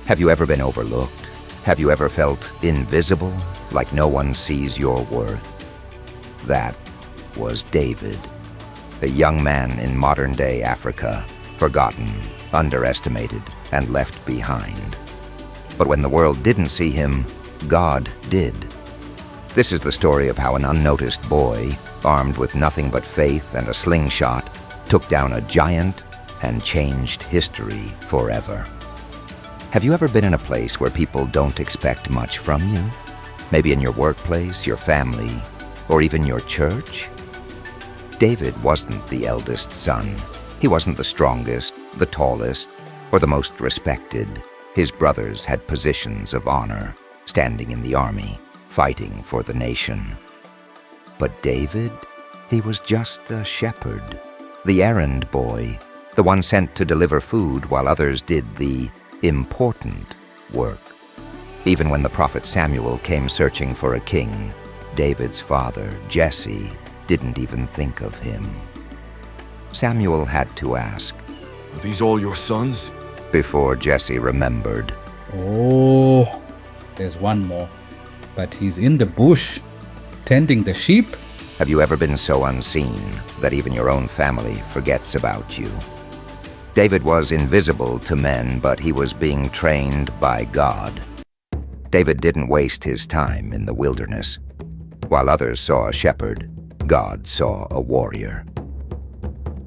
Have you ever been overlooked? Have you ever felt invisible, like no one sees your worth? That was David, a young man in modern-day Africa, forgotten, underestimated, and left behind. But when the world didn't see him, God did. This is the story of how an unnoticed boy, armed with nothing but faith and a slingshot, took down a giant and changed history forever. Have you ever been in a place where people don't expect much from you? Maybe in your workplace, your family, or even your church? David wasn't the eldest son. He wasn't the strongest, the tallest, or the most respected. His brothers had positions of honor, standing in the army, fighting for the nation. But David, he was just a shepherd, the errand boy, the one sent to deliver food while others did the important work. Even when the prophet Samuel came searching for a king, David's father, Jesse, didn't even think of him. Samuel had to ask, "Are these all your sons?" before Jesse remembered. Oh, there's one more. But he's in the bush, tending the sheep. Have you ever been so unseen that even your own family forgets about you? David was invisible to men, but he was being trained by God. David didn't waste his time in the wilderness. While others saw a shepherd, God saw a warrior.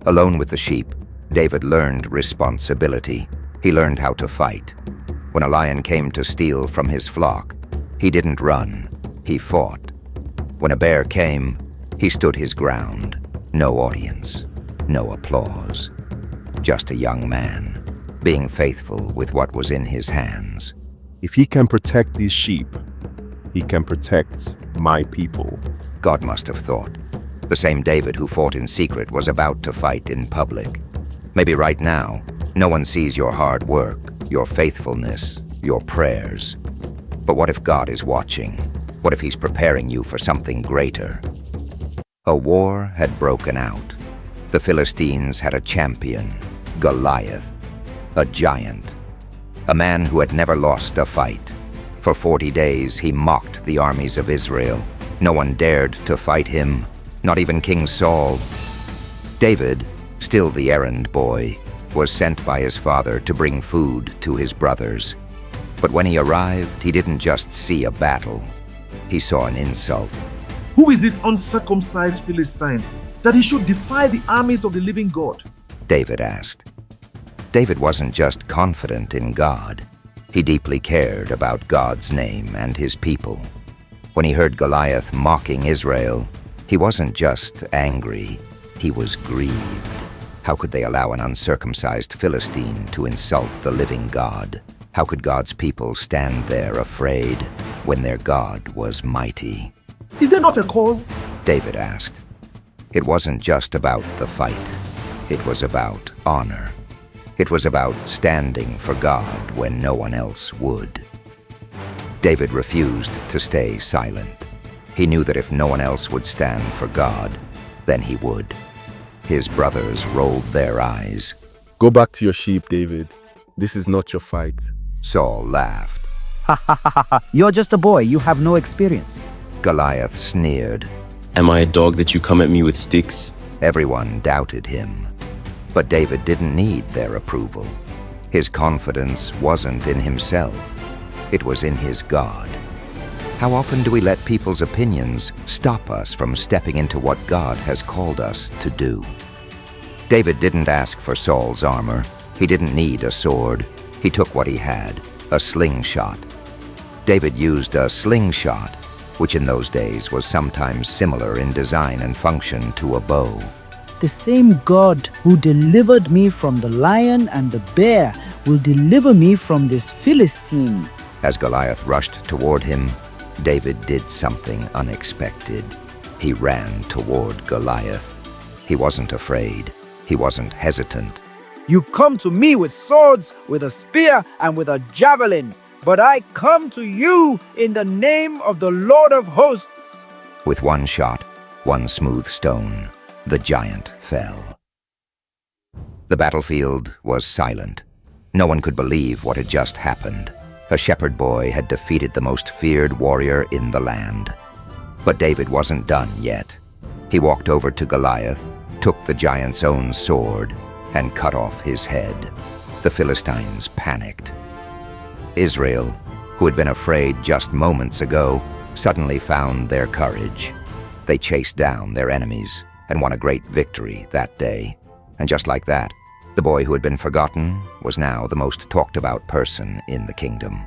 Alone with the sheep, David learned responsibility. He learned how to fight. When a lion came to steal from his flock, he didn't run, he fought. When a bear came, he stood his ground. No audience, no applause. Just a young man, being faithful with what was in his hands. If he can protect these sheep, he can protect my people. God must have thought. The same David who fought in secret was about to fight in public. Maybe right now, no one sees your hard work, your faithfulness, your prayers. But what if God is watching? What if he's preparing you for something greater? A war had broken out. The Philistines had a champion, Goliath, a giant, a man who had never lost a fight. For 40 days he mocked the armies of Israel. No one dared to fight him, not even King Saul. David, still the errand boy, was sent by his father to bring food to his brothers. But when he arrived, he didn't just see a battle. He saw an insult. Who is this uncircumcised Philistine that he should defy the armies of the living God? David asked. David wasn't just confident in God. He deeply cared about God's name and his people. When he heard Goliath mocking Israel, he wasn't just angry, he was grieved. How could they allow an uncircumcised Philistine to insult the living God? How could God's people stand there afraid when their God was mighty? Is there not a cause? David asked. It wasn't just about the fight. It was about honor. It was about standing for God when no one else would. David refused to stay silent. He knew that if no one else would stand for God, then he would. His brothers rolled their eyes. "Go back to your sheep, David. This is not your fight." Saul laughed. Ha ha ha ha. You're just a boy. You have no experience. Goliath sneered. Am I a dog that you come at me with sticks? Everyone doubted him. But David didn't need their approval. His confidence wasn't in himself. It was in his God. How often do we let people's opinions stop us from stepping into what God has called us to do? David didn't ask for Saul's armor. He didn't need a sword. He took what he had, a slingshot. David used a slingshot, which in those days was sometimes similar in design and function to a bow. The same God who delivered me from the lion and the bear will deliver me from this Philistine. As Goliath rushed toward him, David did something unexpected. He ran toward Goliath. He wasn't afraid. He wasn't hesitant. You come to me with swords, with a spear, and with a javelin, but I come to you in the name of the Lord of hosts. With one shot, one smooth stone, the giant fell. The battlefield was silent. No one could believe what had just happened. A shepherd boy had defeated the most feared warrior in the land. But David wasn't done yet. He walked over to Goliath, took the giant's own sword, and cut off his head. The Philistines panicked. Israel, who had been afraid just moments ago, suddenly found their courage. They chased down their enemies and won a great victory that day. And just like that, the boy who had been forgotten was now the most talked about person in the kingdom.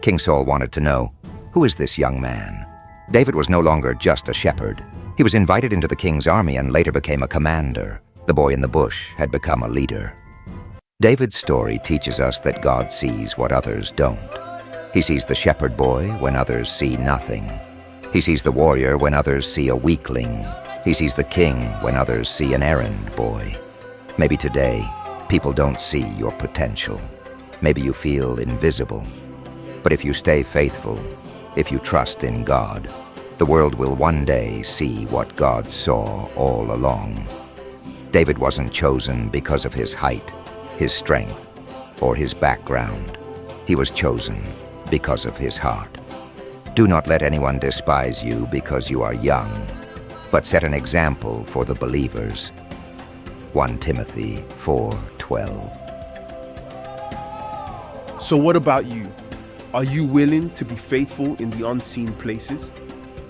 King Saul wanted to know, who is this young man? David was no longer just a shepherd. He was invited into the king's army and later became a commander. The boy in the bush had become a leader. David's story teaches us that God sees what others don't. He sees the shepherd boy when others see nothing. He sees the warrior when others see a weakling. He sees the king when others see an errand boy. Maybe today, people don't see your potential. Maybe you feel invisible. But if you stay faithful, if you trust in God, the world will one day see what God saw all along. David wasn't chosen because of his height, his strength, or his background. He was chosen because of his heart. Do not let anyone despise you because you are young, but set an example for the believers. 1 Timothy 4:12. So what about you? Are you willing to be faithful in the unseen places?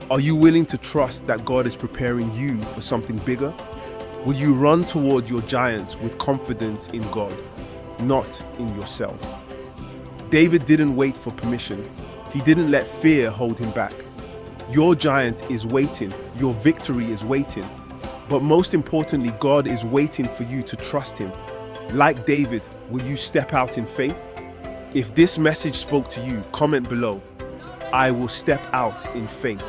Are you willing to trust that God is preparing you for something bigger? Will you run toward your giants with confidence in God, not in yourself? David didn't wait for permission. He didn't let fear hold him back. Your giant is waiting. Your victory is waiting. But most importantly, God is waiting for you to trust him. Like David, will you step out in faith? If this message spoke to you, comment below. I will step out in faith.